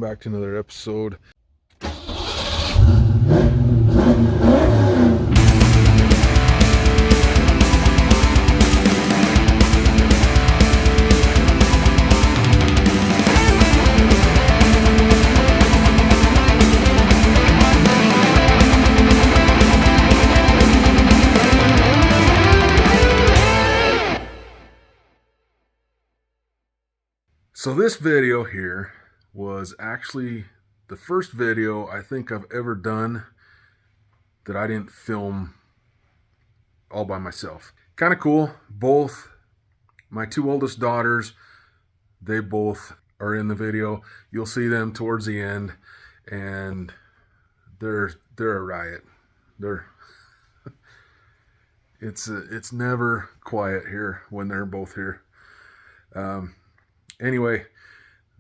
back to another episode. So this video here was actually the first video I think I've ever done that I didn't film all by myself. Kind of cool. Both my two oldest daughters, they both are in the video. You'll see them towards the end, and they're a riot. It's never quiet here when they're both here. Anyway,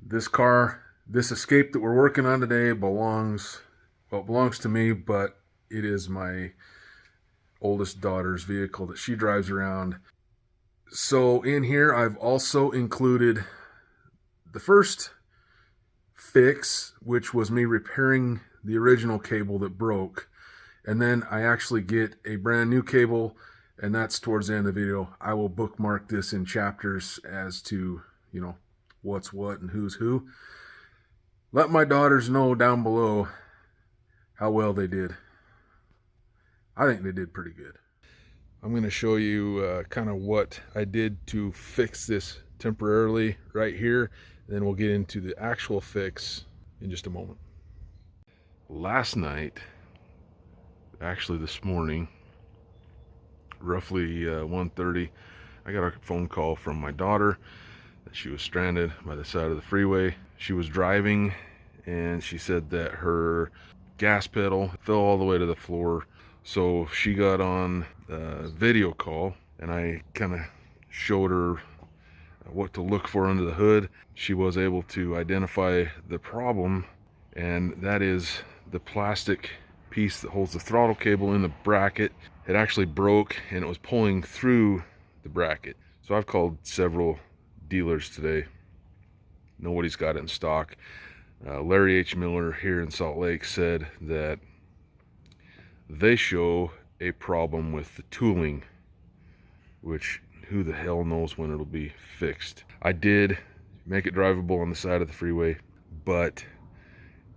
this Escape that we're working on today belongs to me, but it is my oldest daughter's vehicle that she drives around. So in here, I've also included the first fix, which was me repairing the original cable that broke. And then I actually get a brand new cable, and that's towards the end of the video. I will bookmark this in chapters as to, what's what and who's who. Let my daughters know down below how well they did. I think they did pretty good. I'm going to show you kind of what I did to fix this temporarily right here. And then we'll get into the actual fix in just a moment. Last night, actually this morning, roughly 1:30, I got a phone call from my daughter that she was stranded by the side of the freeway. She was driving, and she said that her gas pedal fell all the way to the floor. So she got on a video call, and I kind of showed her what to look for under the hood. She was able to identify the problem, and that is the plastic piece that holds the throttle cable in the bracket. It actually broke, and it was pulling through the bracket. So I've called several dealers today. Nobody's got it in stock. Larry H. Miller here in Salt Lake said that they show a problem with the tooling, which who the hell knows when it'll be fixed. I did make it drivable on the side of the freeway, but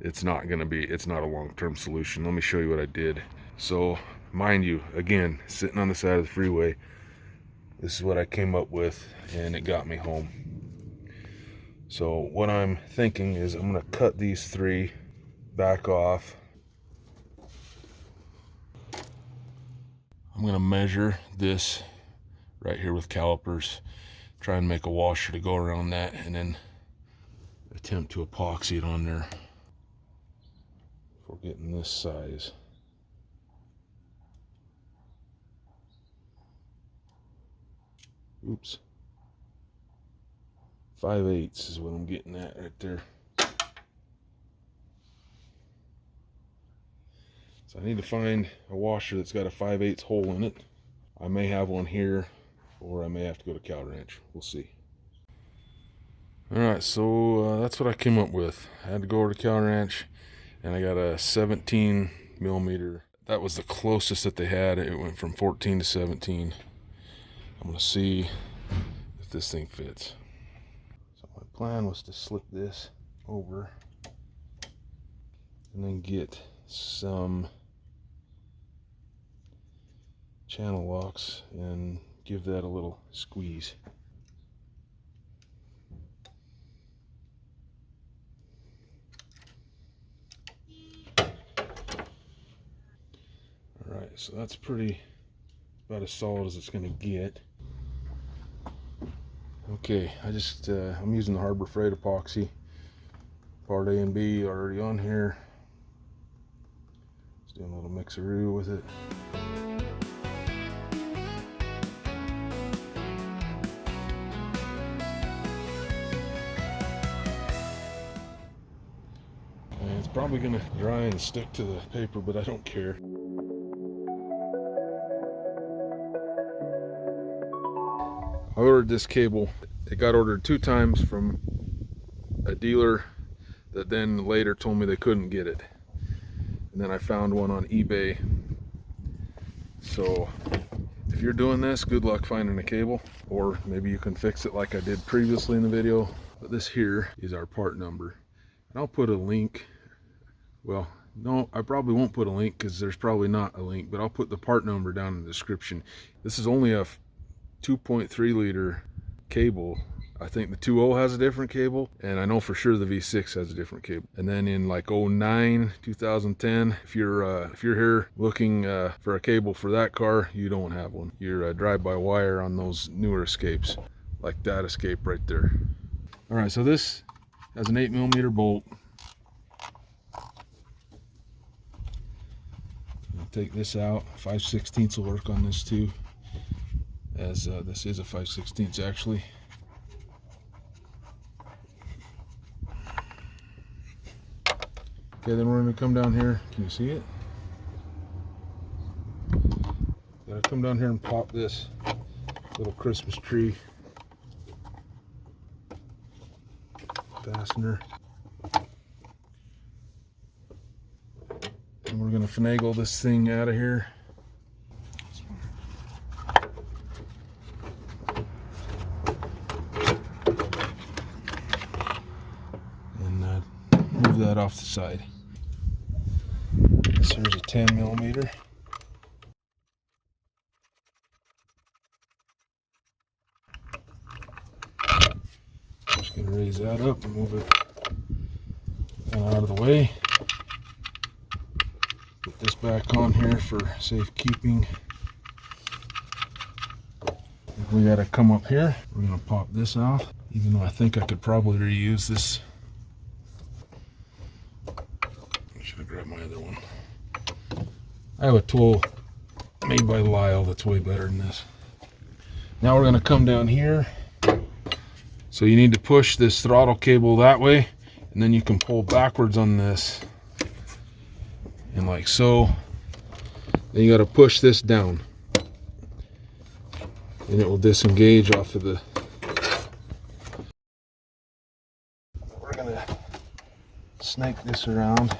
it's not a long-term solution. Let me show you what I did. So mind you, again, sitting on the side of the freeway, this is what I came up with, and it got me home. So what I'm thinking is I'm going to cut these three back off. I'm going to measure this right here with calipers, try and make a washer to go around that, and then attempt to epoxy it on there for getting this size. Oops. 5/8 is what I'm getting at right there. So I need to find a washer that's got a 5/8 hole in it. I may have one here, or I may have to go to Cal Ranch. We'll see. Alright, so that's what I came up with. I had to go over to Cal Ranch, and I got a 17 millimeter. That was the closest that they had. It went from 14 to 17. I'm going to see if this thing fits. So my plan was to slip this over and then get some channel locks and give that a little squeeze. Alright, so that's about as solid as it's going to get. Okay, I'm using the Harbor Freight epoxy. Part A and B already on here. Just doing a little mixeroo with it. And it's probably going to dry and stick to the paper, but I don't care. I ordered this cable. It got ordered 2 times from a dealer that then later told me they couldn't get it. And then I found one on eBay. So if you're doing this, good luck finding a cable, or maybe you can fix it like I did previously in the video. But this here is our part number. And I'll put a link. Well, no, I probably won't put a link because there's probably not a link, but I'll put the part number down in the description. This is only a 2.3 liter cable. I think the 2.0 has a different cable, and I know for sure the V6 has a different cable. And then in like 09, 2010, if you're here looking for a cable for that car, you don't have one. You're drive-by-wire on those newer Escapes, like that Escape right there. All right, so this has an 8mm bolt. I'll take this out. 5/16 will work on this too, as this is a 5/16 actually. Okay, then we're going to come down here. Can you see it? Gotta come down here and pop this little Christmas tree fastener. And we're going to finagle this thing out of here. And move that off the side. This here's a 10mm. Just going to raise that up and move it out of the way. Put this back on here for safekeeping. We got to come up here. We're going to pop this off, even though I think I could probably reuse this. I should have grabbed my other one. I have a tool made by Lyle that's way better than this. Now we're going to come down here. So you need to push this throttle cable that way, and then you can pull backwards on this. And like so. Then you got to push this down. And it will disengage off of the... We're going to snake this around.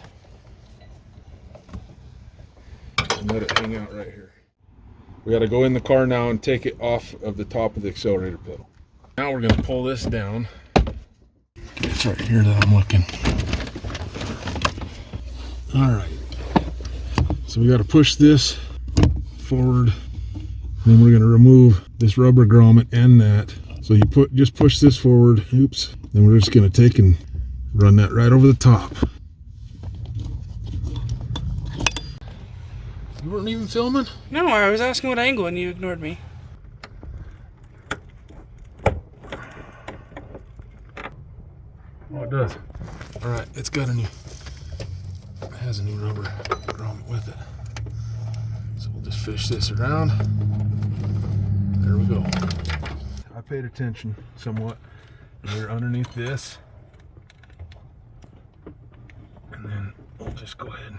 And let it hang out right here. We got to go in the car now and take it off of the top of the accelerator pedal. Now we're going to pull this down. It's right here that I'm looking. Alright. So we got to push this forward. Then we're going to remove this rubber grommet and that. So you just push this forward. Oops. Then we're just going to take and run that right over the top. You weren't even filming? No, I was asking what angle and you ignored me. Oh, it does. All right, it has a new rubber grommet with it. So we'll just fish this around. There we go. I paid attention somewhat. We're underneath this. And then we'll just go ahead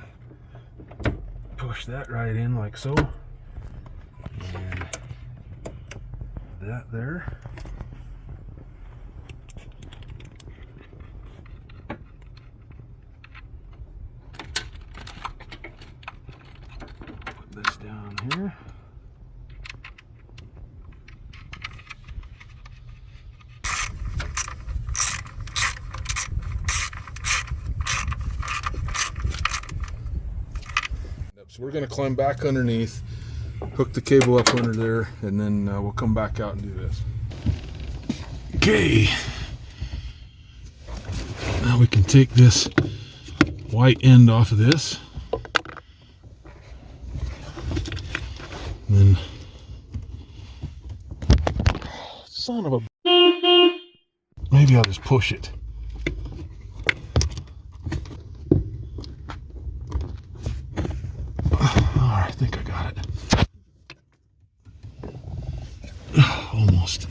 and push that right in like so. And that there. Put this down here. So we're going to climb back underneath, hook the cable up under there, and then we'll come back out and do this. Okay. Now we can take this white end off of this. And then, son of a... Maybe I'll just push it. I think I got it. Almost.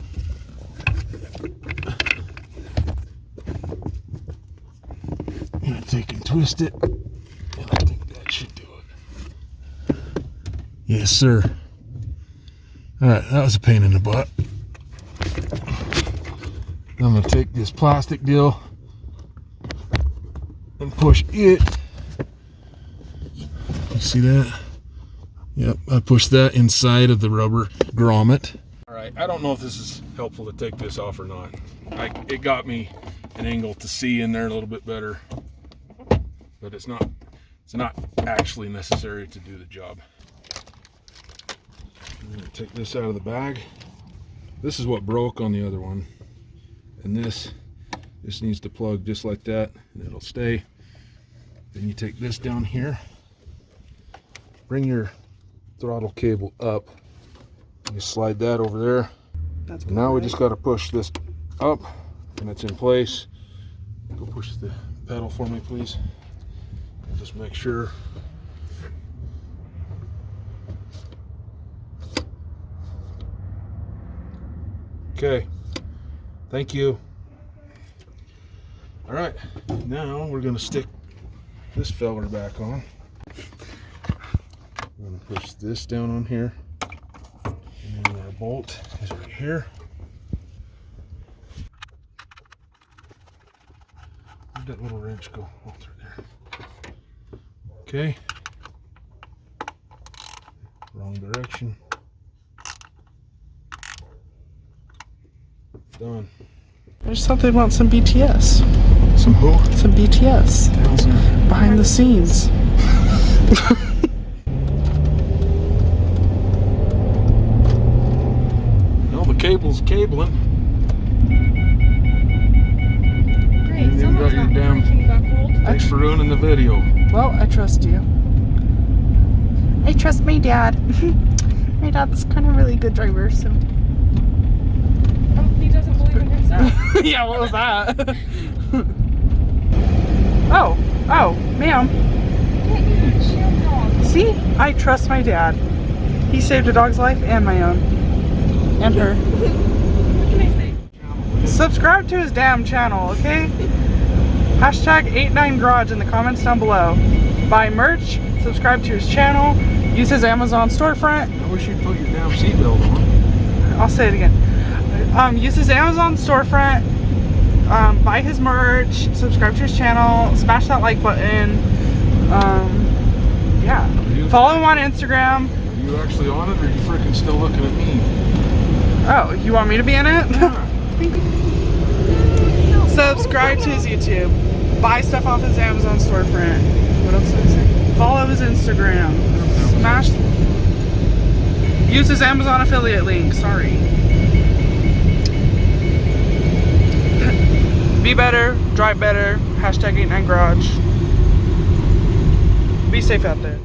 I'm gonna take and twist it, and I think that should do it. Yes, sir. Alright, that was a pain in the butt. I'm gonna take this plastic deal, and push it. You see that? Yep, I pushed that inside of the rubber grommet. All right, I don't know if this is helpful to take this off or not. It got me an angle to see in there a little bit better, but it's not actually necessary to do the job. I'm gonna take this out of the bag. This is what broke on the other one, and this needs to plug just like that, and it'll stay. Then you take this down here, bring your throttle cable up, you slide that over there. That's now we just got to push this up, and it's in place. Go push the pedal for me, please. Just make sure. Okay, thank you. All right, now we're gonna stick this feller back on. I'm gonna push this down on here, and then our bolt is right here. Where'd that little wrench go? Oh, it's right there. Okay. Wrong direction. Done. I just thought they'd want some BTS. Some who? Some BTS. Behind the scenes. Well, the cable's cabling. Great, You someone's got your not damn- breaking buckled. Thanks for ruining the video. Well, I trust you. I trust my dad. My dad's kind of a really good driver, so. Oh, he doesn't believe in himself. Yeah, what was that? Oh, ma'am. See? I trust my dad. He saved a dog's life and my own. And her. What can I say? Subscribe to his damn channel, okay? Hashtag 89Garage in the comments down below. Buy merch, subscribe to his channel, use his Amazon storefront. I wish you'd put your damn seatbelt on. I'll say it again. Use his Amazon storefront, buy his merch, subscribe to his channel, smash that like button. Yeah. Follow him on Instagram. Are you actually on it, or are you freaking still looking at me? Oh, you want me to be in it? Yeah. Subscribe to his YouTube. Buy stuff off his Amazon storefront. What else did I say? Follow his Instagram. Smash. Use his Amazon affiliate link. Sorry. Be better. Drive better. Hashtag 89Garage. Be safe out there.